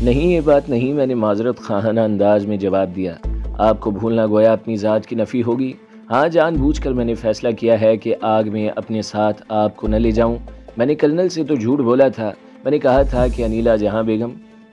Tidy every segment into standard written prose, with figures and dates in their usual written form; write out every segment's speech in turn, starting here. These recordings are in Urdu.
نہیں یہ بات نہیں، میں نے معذرت خواہانہ انداز میں جواب دیا۔ آپ کو بھولنا گویا اپنی ذات کی نفی ہوگی۔ ہاں، جان بوجھ کر میں نے فیصلہ کیا ہے کہ آگ میں اپنے ساتھ آپ کو نہ لے جاؤں۔ میں نے کرنل سے تو جھوٹ بولا تھا، میں نے کہا تھا کہ انیلا جہاں بیگم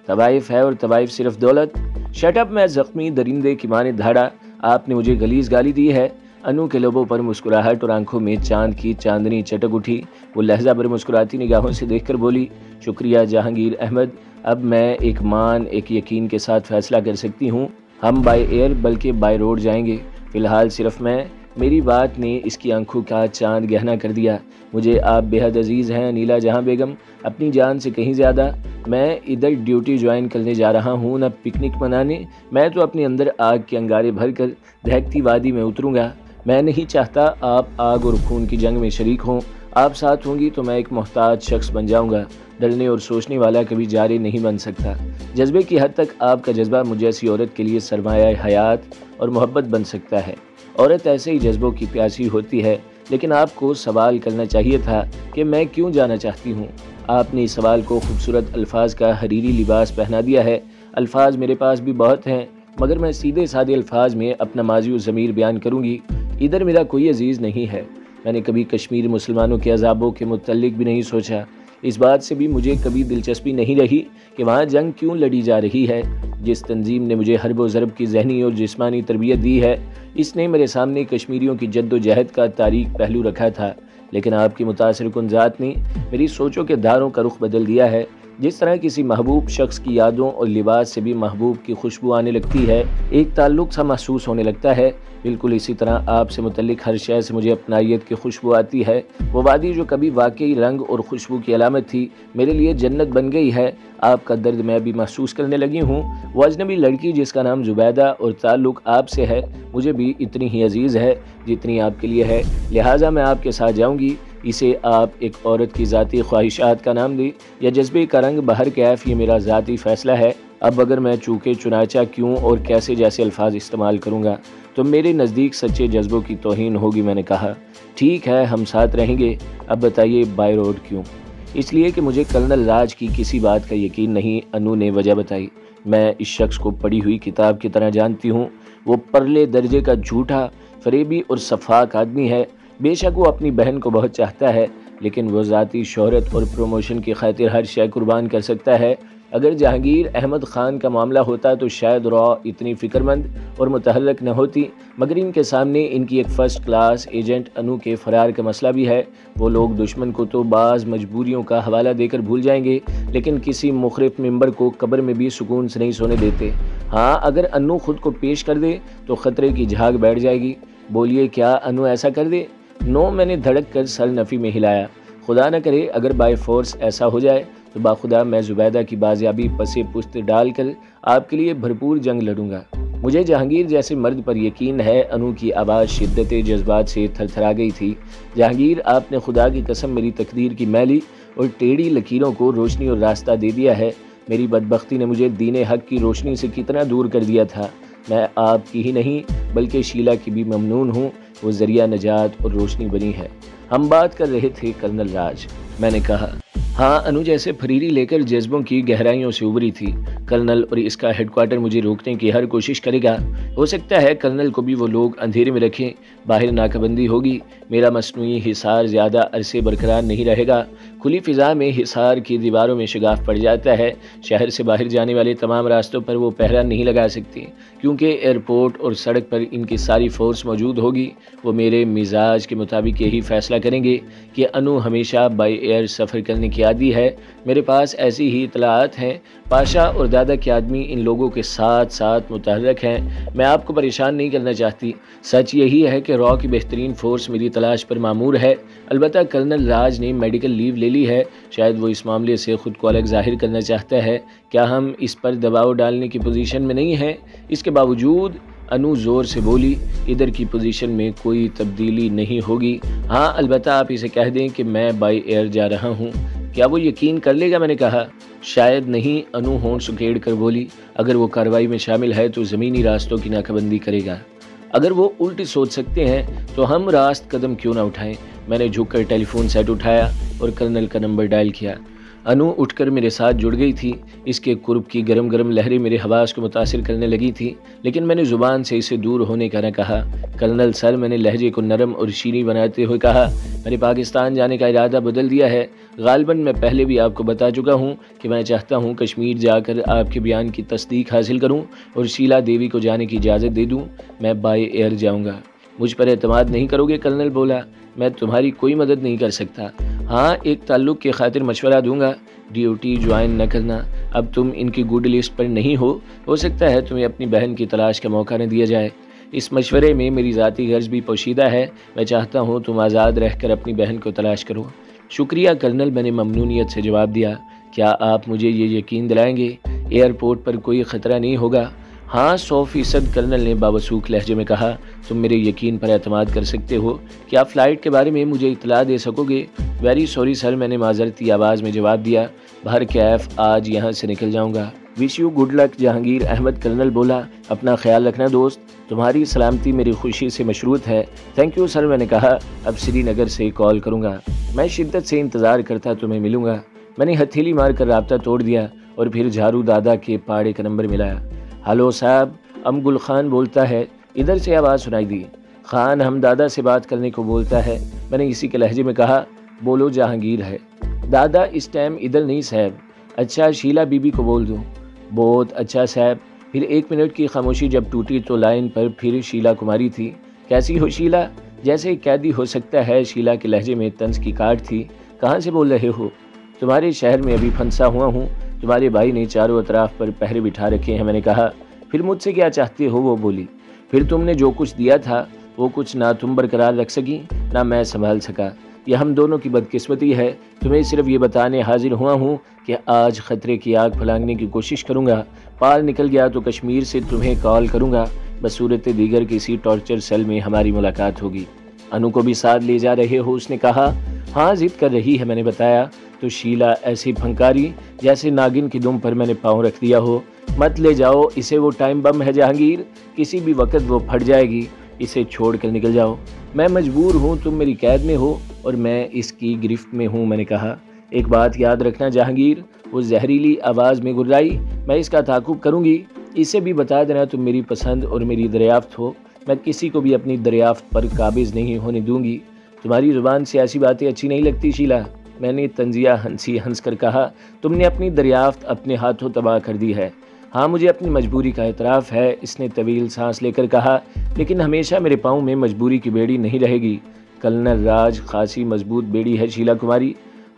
طوائف ہے اور طوائف صرف دولت۔ شٹ اپ، میں زخمی درندے کی مانند دھاڑا۔ آپ نے مجھے غلیظ گالی دی ہے۔ انو کے لبوں پر مسکراہٹ اور آنکھوں میں چاند کی چاندنی چٹک اٹھی۔ وہ لہجہ بھر مسکراتی نگاہوں سے دیکھ کر بولی، شکریہ جہانگیر احمد، اب میں ایک یقین کے ساتھ فیصلہ کر سکتی ہوں۔ ہم بائی ایئر بلکہ بائی روڈ جائیں گے، فی الحال صرف میں۔ میری بات نے اس کی آنکھوں کا چاند گہنا کر دیا۔ مجھے آپ بے حد عزیز ہیں انیلا جہاں بیگم، اپنی جان سے کہیں زیادہ۔ میں ادھر ڈیوٹی جوائن کرنے جا رہا ہوں، نہ پکنک منانے۔ میں تو اپنے اندر آگ کے انگارے بھر کر دہکتی وادی میں اتروں گا۔ میں نہیں چاہتا آپ آگ اور خون کی جنگ میں شریک ہوں۔ آپ ساتھ ہوں گی تو میں ایک محتاط شخص بن جاؤں گا، ڈرنے اور سوچنے والا کبھی جارح نہیں بن سکتا۔ جذبے کی حد تک آپ کا جذبہ مجھ جیسی عورت کے لیے سرمایہ حیات اور محبت بن سکتا ہے۔ عورت ایسے ہی جذبوں کی پیاسی ہوتی ہے، لیکن آپ کو سوال کرنا چاہیے تھا کہ میں کیوں جانا چاہتی ہوں۔ آپ نے اس سوال کو خوبصورت الفاظ کا حریری لباس پہنا دیا ہے۔ الفاظ میرے پاس بھی بہت ہیں، مگر میں سیدھے سادے الفاظ میں اپنا ماضی و ضمیر بیان کروں گی۔ ادھر میرا کوئی عزیز نہیں ہے۔ میں نے کبھی کشمیر مسلمانوں کے عذابوں کے متعلق بھی نہیں سوچا۔ اس بات سے بھی مجھے کبھی دلچسپی نہیں رہی کہ وہاں جنگ کیوں لڑی جا رہی ہے۔ جس تنظیم نے مجھے حرب و ضرب کی ذہنی اور جسمانی تربیت دی ہے، اس نے میرے سامنے کشمیریوں کی جد و جہد کا تاریک پہلو رکھا تھا، لیکن آپ کی متاثر کن ذات نے میری سوچوں کے دھاروں کا رخ بدل دیا ہے۔ جس طرح کسی محبوب شخص کی یادوں اور لباس سے بھی محبوب کی خوشبو آنے لگتی ہے، ایک تعلق سا محسوس ہونے لگتا ہے، بالکل اسی طرح آپ سے متعلق ہر شے سے مجھے اپنائیت کی خوشبو آتی ہے۔ وہ وادی جو کبھی واقعی رنگ اور خوشبو کی علامت تھی، میرے لیے جنت بن گئی ہے۔ آپ کا درد میں بھی محسوس کرنے لگی ہوں۔ وہ اجنبی لڑکی جس کا نام زبیدہ اور تعلق آپ سے ہے، مجھے بھی اتنی ہی عزیز ہے جتنی آپ کے لیے ہے، لہٰذا میں آپ کے ساتھ جاؤں گی۔ اسے آپ ایک عورت کی ذاتی خواہشات کا نام دیں یا جذبے کا رنگ بہر کیف، یہ میرا ذاتی فیصلہ ہے۔ اب اگر میں چونکہ چنانچہ کیوں اور کیسے جیسے الفاظ استعمال کروں گا تو میرے نزدیک سچے جذبوں کی توہین ہوگی۔ میں نے کہا، ٹھیک ہے، ہم ساتھ رہیں گے۔ اب بتائیے بائی روڈ کیوں؟ اس لیے کہ مجھے کرنل راج کی کسی بات کا یقین نہیں۔ انو نے وجہ بتائی۔ میں اس شخص کو پڑھی ہوئی کتاب کی طرح جانتی ہوں۔ وہ پرلے درجے کا جھوٹا، فریبی اور سفاک آدمی ہے۔ بے شک وہ اپنی بہن کو بہت چاہتا ہے، لیکن وہ ذاتی شہرت اور پروموشن کی خاطر ہر شے قربان کر سکتا ہے۔ اگر جہانگیر احمد خان کا معاملہ ہوتا تو شاید را اتنی فکر مند اور متحرک نہ ہوتی، مگر ان کے سامنے ان کی ایک فرسٹ کلاس ایجنٹ انو کے فرار کا مسئلہ بھی ہے۔ وہ لوگ دشمن کو تو بعض مجبوریوں کا حوالہ دے کر بھول جائیں گے، لیکن کسی مخرف ممبر کو قبر میں بھی سکون سے نہیں سونے دیتے۔ ہاں، اگر انو خود کو پیش کر دے تو خطرے کی جھاگ بیٹھ جائے گی۔ بولیے، کیا انو ایسا کر دے؟ نو، میں نے دھڑک کر سر نفی میں ہلایا۔ خدا نہ کرے اگر بائی فورس ایسا ہو جائے تو باخدا میں زبیدہ کی بازیابی پسے پشت ڈال کر آپ کے لیے بھرپور جنگ لڑوں گا۔ مجھے جہانگیر جیسے مرد پر یقین ہے۔ انو کی آواز شدت جذبات سے تھر تھرا گئی تھی۔ جہانگیر، آپ نے خدا کی قسم میری تقدیر کی میلی اور ٹیڑھی لکیروں کو روشنی اور راستہ دے دیا ہے۔ میری بدبختی نے مجھے دین حق کی روشنی سے کتنا دور کر دیا تھا۔ میں آپ کی ہی نہیں بلکہ شیلا کی بھی ممنون ہوں، وہ ذریعہ نجات اور روشنی بنی ہے۔ ہم بات کر رہے تھے کرنل راج، میں نے کہا۔ ہاں، انو جیسے پھریری لے کر جذبوں کی گہرائیوں سے ابری تھی۔ کرنل اور اس کا ہیڈ کوارٹر مجھے روکنے کی ہر کوشش کرے گا۔ ہو سکتا ہے کرنل کو بھی وہ لوگ اندھیرے میں رکھیں، باہر ناکہ بندی ہوگی۔ میرا مصنوعی حصار زیادہ عرصے برقرار نہیں رہے گا۔ کھلی فضا میں حصار کی دیواروں میں شگاف پڑ جاتا ہے۔ شہر سے باہر جانے والے تمام راستوں پر وہ پہرا نہیں لگا سکتی، کیونکہ ایئرپورٹ اور سڑک پر ان کی ساری فورس موجود ہوگی۔ وہ میرے مزاج کے مطابق یہی فیصلہ کریں گے کہ انو ہمیشہ بائی ایئر سفر کرنے کی عادی ہے۔ میرے پاس ایسی ہی اطلاعات ہیں۔ پاشا اور دادا کے آدمی ان لوگوں کے ساتھ ساتھ متحرک ہیں۔ میں آپ کو پریشان نہیں کرنا چاہتی۔ سچ یہی ہے کہ را کی بہترین فورس میری تلاش پر مامور ہے۔ البتہ کرنل راج نے میڈیکل لیو لے لی ہے۔ شاید وہ اس معاملے سے خود کو الگ ظاہر کرنا چاہتا ہے۔ کیا ہم اس پر دباؤ ڈالنے کی پوزیشن میں نہیں ہیں؟ اس کے باوجود انو زور سے بولی، ادھر کی پوزیشن میں کوئی تبدیلی نہیں ہوگی۔ ہاں، البتہ آپ اسے کہہ دیں کہ میں بائی ایئر جا رہا ہوں۔ کیا وہ یقین کر لے گا؟ میں نے کہا۔ شاید نہیں، انو ہونٹ سکیڑ کر بولی۔ اگر وہ کارروائی میں شامل ہے تو زمینی راستوں کی ناکہ بندی کرے گا۔ اگر وہ الٹ سوچ سکتے ہیں تو ہم راست قدم کیوں نہ اٹھائیں؟ میں نے جھک کر ٹیلی فون سیٹ اٹھایا اور کرنل کا نمبر ڈائل کیا۔ انو اٹھ کر میرے ساتھ جڑ گئی تھی۔ اس کے قرب کی گرم گرم لہریں میرے حواس کو متاثر کرنے لگی تھی، لیکن میں نے زبان سے اسے دور ہونے کا نہ کہا۔ کرنل سر، میں نے لہجے کو نرم اور شیریں بناتے ہوئے کہا، میں نے پاکستان جانے کا ارادہ بدل دیا ہے۔ غالباً میں پہلے بھی آپ کو بتا چکا ہوں کہ میں چاہتا ہوں کشمیر جا کر آپ کے بیان کی تصدیق حاصل کروں اور شیلا دیوی کو جانے کی اجازت دے دوں۔ میں بائی ایئر جاؤں گا۔ مجھ پر اعتماد نہیں کرو گے؟ کرنل بولا۔ میں تمہاری کوئی مدد نہیں کر سکتا۔ ہاں، ایک تعلق کی خاطر مشورہ دوں گا، ڈیوٹی جوائن نہ کرنا۔ اب تم ان کی گڈ لسٹ پر نہیں ہو سکتا ہے تمہیں اپنی بہن کی تلاش کا موقع نہ دیا جائے۔ اس مشورے میں میری ذاتی غرض بھی پوشیدہ ہے۔ میں چاہتا ہوں تم آزاد رہ کر اپنی بہن کو تلاش کرو۔ شکریہ کرنل، میں نے ممنونیت سے جواب دیا۔ کیا آپ مجھے یہ یقین دلائیں گے ایئرپورٹ پر کوئی خطرہ نہیں ہوگا؟ ہاں 100%، کرنل نے باوسوکھ لہجے میں کہا۔ تم میرے یقین پر اعتماد کر سکتے ہو۔ کیا فلائٹ کے بارے میں مجھے اطلاع دے سکو گے؟ ویری سوری سر، میں نے معذرتی آواز میں جواب دیا۔ بہر کیف آج یہاں سے نکل جاؤں گا۔ Wish you good luck Jahangir Ahmed, colonel بولا۔ اپنا خیال رکھنا دوست، تمہاری سلامتی میری خوشی سے مشروط ہے۔ تھینک یو سر، میں نے کہا۔ اب سری نگر سے کال کروں گا۔ میں شدت سے انتظار کرتا تمہیں ملوں گا۔ میں نے ہتھیلی مار کر رابطہ توڑ دیا اور پھر جھارو دادا کے پاڑے کا نمبر ملایا۔ ہلو صاحب، گل خان بولتا ہے، ادھر سے آواز سنائی دی۔ خان ہم دادا سے بات کرنے کو بولتا ہے۔ میں نے اسی کے لہجے میں کہا، بولو جہانگیر ہے۔ دادا اس ٹائم ادھر نہیں صاحب۔ اچھا شیلا بی بی کو بول دوں؟ بہت اچھا صاحب۔ پھر 1 منٹ کی خاموشی جب ٹوٹی تو لائن پر پھر شیلا کماری تھی۔ کیسی ہو شیلا؟ جیسے ایک قیدی ہو سکتا ہے۔ شیلا کے لہجے میں طنز کی کاٹ تھی۔ کہاں سے بول رہے ہو؟ تمہارے شہر میں ابھی پھنسا ہوا ہوں۔ تمہارے بھائی نے چاروں اطراف پر پہرے بٹھا رکھے ہیں۔ میں نے کہا، پھر مجھ سے کیا چاہتے ہو؟ وہ بولی، پھر تم نے جو کچھ دیا تھا وہ کچھ نہ تم برقرار رکھ سکی نہ میں سنبھال سکا۔ یہ ہم دونوں کی بدقسمتی ہے۔ تمہیں صرف یہ بتانے حاضر ہوا ہوں کہ آج خطرے کی آگ پھلانگنے کی کوشش کروں گا۔ پار نکل گیا تو کشمیر سے تمہیں کال کروں گا۔ بصورت دیگر کسی ٹارچر سیل میں ہماری ملاقات ہوگی۔ انو کو بھی ساتھ لے جا رہے ہو؟ اس نے کہا۔ ہاں ضد کر رہی ہے، میں نے بتایا۔ تو شیلا ایسی پھنکاری جیسے ناگن کی دم پر میں نے پاؤں رکھ دیا ہو۔ مت لے جاؤ اسے، وہ ٹائم بم ہے جہانگیر، کسی بھی وقت وہ پھٹ جائے گی۔ اسے چھوڑ کر نکل جاؤ۔ میں مجبور ہوں، تم میری قید میں ہو اور میں اس کی گرفت میں ہوں۔ میں نے کہا، ایک بات یاد رکھنا جہانگیر، وہ زہریلی آواز میں گررائی، میں اس کا تعاقب کروں گی۔ اسے بھی بتا دینا تم میری پسند اور میری دریافت ہو۔ میں کسی کو بھی اپنی دریافت پر قابض نہیں ہونے دوں گی۔ تمہاری زبان سے ایسی باتیں اچھی نہیں لگتی شیلا، میں نے طنزیہ ہنس کر کہا۔ تم نے اپنی دریافت اپنے ہاتھوں تباہ کر دی ہے۔ ہاں مجھے اپنی مجبوری کا اعتراف ہے، اس نے طویل سانس لے کر کہا، لیکن ہمیشہ میرے پاؤں میں مجبوری کی بیڑی نہیں رہے گی۔ کرنل راج خاصی مضبوط بیڑی ہے شیلا کماری۔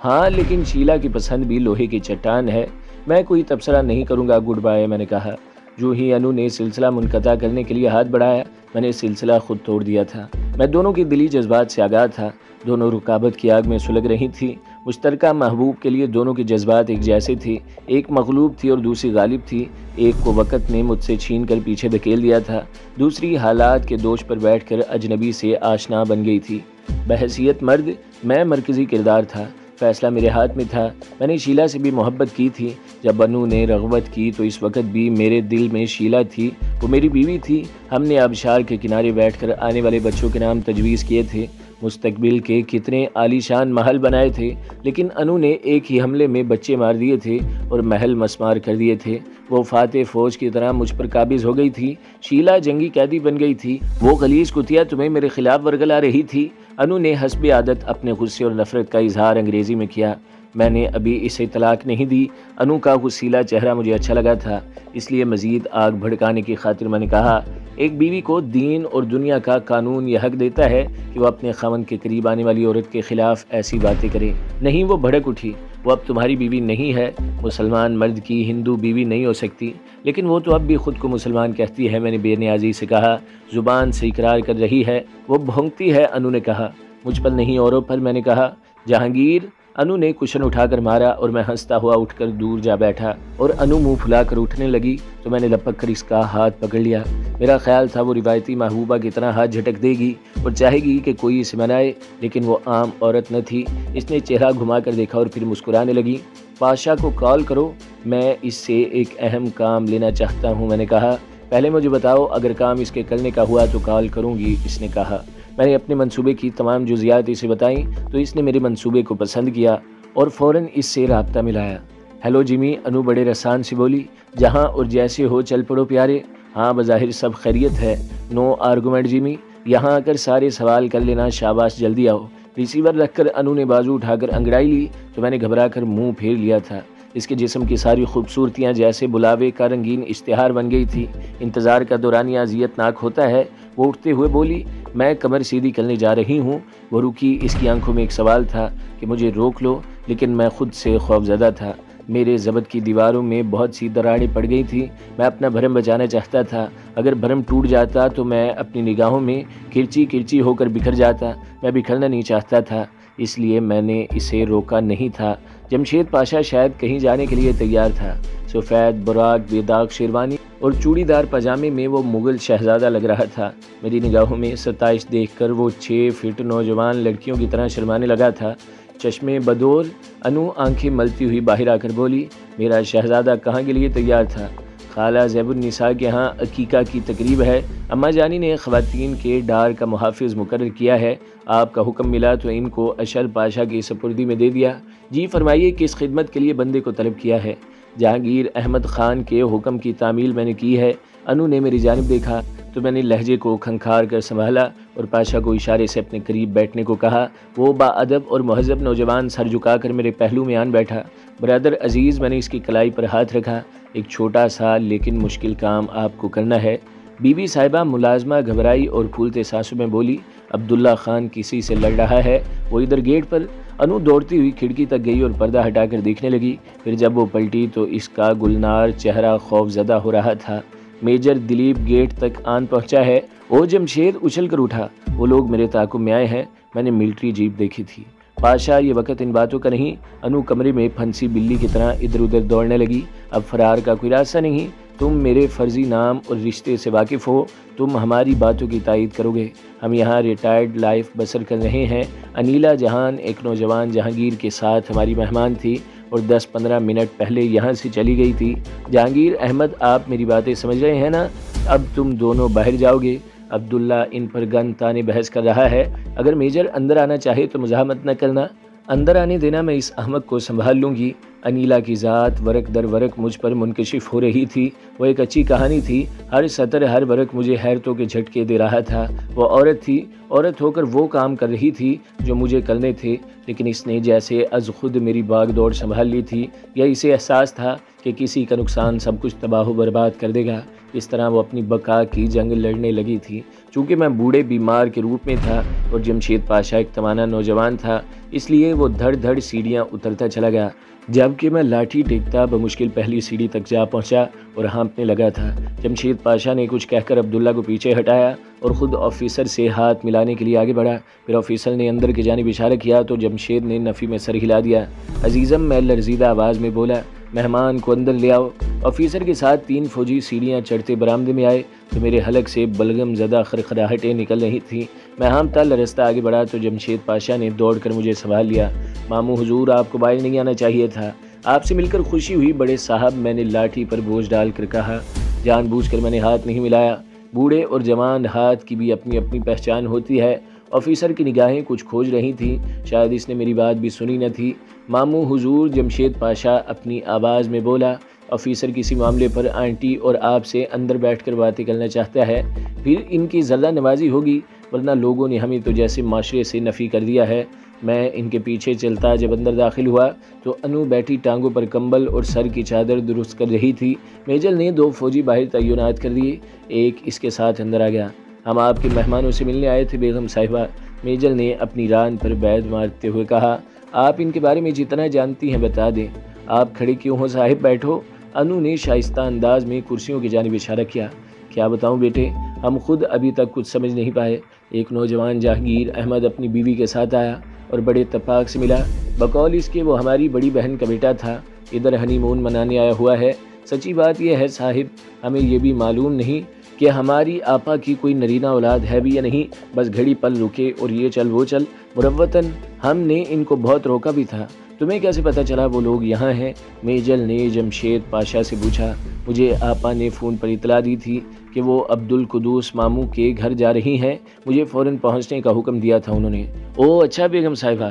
ہاں لیکن شیلا کی پسند بھی لوہے کی چٹان ہے۔ میں کوئی تبصرہ نہیں کروں گا، گڈ بائے، میں نے کہا۔ جو ہی انو نے سلسلہ منقطع کرنے کے لیے ہاتھ بڑھایا، میں نے سلسلہ خود توڑ دیا تھا۔ میں دونوں کی دلی جذبات سے آگاہ تھا۔ دونوں رکابت کی آگ میں سلگ رہی تھی۔ مشترکہ محبوب کے لیے دونوں کے جذبات ایک جیسے تھے۔ ایک مغلوب تھی اور دوسری غالب تھی۔ ایک کو وقت نے مجھ سے چھین کر پیچھے دھکیل دیا تھا، دوسری حالات کے دوش پر بیٹھ کر اجنبی سے آشنا بن گئی تھی۔ بحیثیت مرد میں مرکزی کردار تھا، فیصلہ میرے ہاتھ میں تھا۔ میں نے شیلا سے بھی محبت کی تھی۔ جب انو نے رغبت کی تو اس وقت بھی میرے دل میں شیلا تھی، وہ میری بیوی تھی۔ ہم نے آبشار کے کنارے بیٹھ کر آنے والے بچوں کے نام تجویز کیے تھے، مستقبل کے کتنے عالی شان محل بنائے تھے، لیکن انو نے ایک ہی حملے میں بچے مار دیے تھے اور محل مسمار کر دیے تھے۔ وہ فاتح فوج کی طرح مجھ پر قابض ہو گئی تھی۔ شیلا جنگی قیدی بن گئی تھی۔ وہ غلیظ کتیا تمہیں میرے خلاف ورگلا رہی تھی۔ انو نے حسب عادت اپنے غصے اور نفرت کا اظہار انگریزی میں کیا۔ میں نے ابھی اسے طلاق نہیں دی۔ انو کا غصیلا چہرہ مجھے اچھا لگا تھا، اس لیے مزید آگ بھڑکانے کی خاطر میں نے کہا، ایک بیوی کو دین اور دنیا کا قانون یہ حق دیتا ہے کہ وہ اپنے خاوند کے قریب آنے والی عورت کے خلاف ایسی باتیں کرے۔ نہیں، وہ بھڑک اٹھی، وہ اب تمہاری بیوی نہیں ہے۔ مسلمان مرد کی ہندو بیوی نہیں ہو سکتی، لیکن وہ تو اب بھی خود کو مسلمان کہتی ہے، میں نے بے نیازی سے کہا۔ زبان سے اقرار کر رہی ہے، وہ بھونکتی ہے، انو نے کہا۔ مجھ پر نہیں اوروں پر، میں نے کہا۔ جہانگیر، انو نے کشن اٹھا کر مارا اور میں ہنستا ہوا اٹھ کر دور جا بیٹھا، اور انو منہ پھلا کر اٹھنے لگی تو میں نے لپک کر اس کا ہاتھ پکڑ لیا۔ میرا خیال تھا وہ روایتی محبوبہ کی طرح ہاتھ جھٹک دے گی اور چاہے گی کہ کوئی اسے منائے، لیکن وہ عام عورت نہ تھی۔ اس نے چہرہ گھما کر دیکھا اور پھر مسکرانے لگی۔ پاشا کو کال کرو، میں اس سے ایک اہم کام لینا چاہتا ہوں، میں نے کہا۔ پہلے مجھے بتاؤ، اگر کام اس کے کرنے کا ہوا تو کال کروں گی، اس نے کہا۔ میں نے اپنے منصوبے کی تمام جزیات اسے بتائیں تو اس نے میرے منصوبے کو پسند کیا اور فوراً اس سے رابطہ ملایا۔ ہیلو جمی، انو بڑے رسان سے بولی۔ جہاں اور جیسے ہو چل پڑو پیارے۔ ہاں بظاہر سب خیریت ہے، نو آرگومنٹ جمی، یہاں آ کر سارے سوال کر لینا، شاباش جلدی آؤ۔ ریسیور رکھ کر انو نے بازو اٹھا کر انگڑائی لی تو میں نے گھبرا کر منہ پھیر لیا تھا۔ اس کے جسم کی ساری خوبصورتیاں جیسے بلاوے کا رنگین اشتہار بن گئی تھی۔ انتظار کا دورانیہ اذیت ناک ہوتا ہے۔ وہ اٹھتے ہوئے بولی، میں کمر سیدھی کرنے جا رہی ہوں۔ وہ رکی، اس کی آنکھوں میں ایک سوال تھا کہ مجھے روک لو، لیکن میں خود سے خوفزدہ تھا۔ میرے ضبط کی دیواروں میں بہت سی دراڑیں پڑ گئی تھیں۔ میں اپنا بھرم بچانا چاہتا تھا۔ اگر بھرم ٹوٹ جاتا تو میں اپنی نگاہوں میں کرچی کرچی ہو کر بکھر جاتا۔ میں بکھرنا نہیں چاہتا تھا، اس لیے میں نے اسے روکا نہیں تھا۔ جمشید پاشا شاید کہیں جانے کے لیے تیار تھا۔ سفید براق بے داغ شیروانی اور چوڑی دار پاجامے میں وہ مغل شہزادہ لگ رہا تھا۔ میری نگاہوں میں ستائش دیکھ کر وہ 6 فٹ نوجوان لڑکیوں کی طرح شرمانے لگا تھا۔ چشمے بدور انو آنکھیں ملتی ہوئی باہر آ کر بولی، میرا شہزادہ کہاں کے لیے تیار تھا؟ خالہ زیب النساء کے ہاں عقیقہ کی تقریب ہے۔ اماں جانی نے خواتین کے ڈار کا محافظ مقرر کیا ہے۔ آپ کا حکم ملا تو ان کو اشر پاشا کی سپردی میں دے دیا۔ جی فرمائیے، کس خدمت کے لیے بندے کو طلب کیا ہے؟ جہانگیر احمد خان کے حکم کی تعمیل میں نے کی ہے۔ انو نے میری جانب دیکھا تو میں نے لہجے کو کھنکھار کر سنبھالا اور پاشا کو اشارے سے اپنے قریب بیٹھنے کو کہا۔ وہ با ادب اور مہذب نوجوان سر جھکا کر میرے پہلو میں آن بیٹھا۔ برادر عزیز، میں نے اس کی کلائی پر ہاتھ رکھا، ایک چھوٹا سا لیکن مشکل کام آپ کو کرنا ہے۔ بی بی صاحبہ ملازمہ گھبرائی اور پھولتے سانسوں میں بولی، عبداللہ خان کسی سے لڑ رہا ہے، وہ ادھر گیٹ پر۔ انو دوڑتی ہوئی کھڑکی تک گئی اور پردہ ہٹا کر دیکھنے لگی۔ پھر جب وہ پلٹی تو اس کا گلنار چہرہ خوف زدہ ہو رہا تھا۔ میجر دلیپ گیٹ تک آن پہنچا ہے۔ او جمشید اچھل کر اٹھا، وہ لوگ میرے تعاقب میں آئے ہیں۔ میں نے ملٹری جیپ دیکھی تھی۔ پاشا، یہ وقت ان باتوں کا نہیں۔ انو کمرے میں پھنسی بلی کی طرح ادھر ادھر دوڑنے لگی۔ اب فرار کا کوئی راستہ نہیں۔ تم میرے فرضی نام اور رشتے سے واقف ہو، تم ہماری باتوں کی تائید کرو گے۔ ہم یہاں ریٹائرڈ لائف بسر کر رہے ہیں۔ انیلا جہان ایک نوجوان جہانگیر کے ساتھ ہماری مہمان تھی اور 10-15 منٹ پہلے یہاں سے چلی گئی تھی۔ جہانگیر احمد، آپ میری باتیں سمجھ رہے ہیں نا؟ اب تم دونوں باہر جاؤ گے۔ عبداللہ ان پر گن تانے بحث کر رہا ہے۔ اگر میجر اندر آنا چاہے تو مزاحمت نہ کرنا، اندر آنے دینا، میں اس احمق کو سنبھال لوں گی۔ انیلا کی ذات ورق در ورق مجھ پر منکشف ہو رہی تھی۔ وہ ایک اچھی کہانی تھی۔ ہر سطر ہر ورق مجھے حیرتوں کے جھٹکے دے رہا تھا۔ وہ عورت تھی، عورت ہو کر وہ کام کر رہی تھی جو مجھے کرنے تھے، لیکن اس نے جیسے از خود میری باغ دوڑ سنبھال لی تھی، یا اسے احساس تھا کہ کسی کا نقصان سب کچھ تباہ و برباد کر دے گا۔ اس طرح وہ اپنی بقا کی جنگ لڑنے لگی تھی۔ چونکہ میں بوڑھے بیمار کے روپ میں تھا اور جمشید پاشا ایک توانا نوجوان تھا، اس لیے وہ دھڑ دھڑ سیڑھیاں اترتا چلا گیا، جبکہ میں لاٹھی ٹیکتا بمشکل پہلی سیڑھی تک جا پہنچا اور ہانپنے لگا تھا۔ جمشید پاشا نے کچھ کہہ کر عبداللہ کو پیچھے ہٹایا اور خود آفیسر سے ہاتھ ملانے کے لیے آگے بڑھا۔ پھر آفیسر نے اندر کی جانب اشارہ کیا تو جمشید نے نفی میں سر ہلا دیا۔ عزیزم، میں لرزیدہ آواز میں بولا، مہمان کو اندر لے آؤ۔ آفیسر کے ساتھ 3 فوجی سیڑھیاں چڑھتے برآمدے میں آئے تو میرے حلق سے بلغم زدہ خرخراہٹیں نکل رہی تھیں۔ میں ہانپتا لرزتا آگے بڑھا تو جمشید پاشا نے دوڑ کر مجھے سنبھال لیا۔ ماموں حضور، آپ کو باہر نہیں آنا چاہیے تھا۔ آپ سے مل کر خوشی ہوئی بڑے صاحب، میں نے لاٹھی پر بوجھ ڈال کر کہا۔ جان بوجھ کر میں نے ہاتھ نہیں ملایا۔ بوڑھے اور جوان ہاتھ کی بھی اپنی اپنی پہچان ہوتی ہے۔ آفیسر کی نگاہیں کچھ کھوج رہی تھیں، شاید اس نے میری بات بھی سنی نہ تھی۔ ماموں حضور، جمشید پاشا اپنی آواز میں بولا، آفیسر کسی معاملے پر آنٹی اور آپ سے اندر بیٹھ کر باتیں کرنا چاہتا ہے، پھر ان کی زردہ نوازی ہوگی، ورنہ لوگوں نے ہمیں تو جیسے معاشرے سے نفی کر دیا ہے۔ میں ان کے پیچھے چلتا جب اندر داخل ہوا تو انو بیٹھی ٹانگوں پر کمبل اور سر کی چادر درست کر رہی تھی۔ میجر نے 2 فوجی باہر تعینات کر دیے، ایک اس کے ساتھ اندر آ گیا۔ ہم آپ کے مہمانوں سے ملنے آئے تھے بیگم صاحبہ، میجر نے اپنی ران پر بیعت مارتے ہوئے کہا۔ آپ ان کے بارے میں جتنا جانتی ہیں بتا دیں۔ آپ کھڑے کیوں ہو صاحب، بیٹھو۔ انو نے شائستہ انداز میں کرسیوں کی جانب اشارہ کیا۔ کیا بتاؤں بیٹے، ہم خود ابھی تک کچھ سمجھ نہیں پائے۔ ایک نوجوان جہانگیر احمد اپنی بیوی کے ساتھ آیا اور بڑے اتفاق سے ملا۔ بقول اس کے وہ ہماری بڑی بہن کا بیٹا تھا، ادھر ہنی مون منانے آیا ہوا ہے۔ سچی بات یہ ہے صاحب، ہمیں یہ بھی معلوم نہیں کہ ہماری آپا کی کوئی نرینہ اولاد ہے بھی یا نہیں، بس گھڑی پل رکے اور یہ چل وہ چل، مروتاً ہم نے ان کو بہت روکا بھی تھا۔ تمہیں کیسے پتہ چلا وہ لوگ یہاں ہیں؟ میجر نے جمشید پاشا سے پوچھا۔ مجھے آپا نے فون پر اطلاع دی تھی کہ وہ عبدالقدوس ماموں کے گھر جا رہی ہیں، مجھے فوراً پہنچنے کا حکم دیا تھا انہوں نے۔ او اچھا بیگم صاحبہ،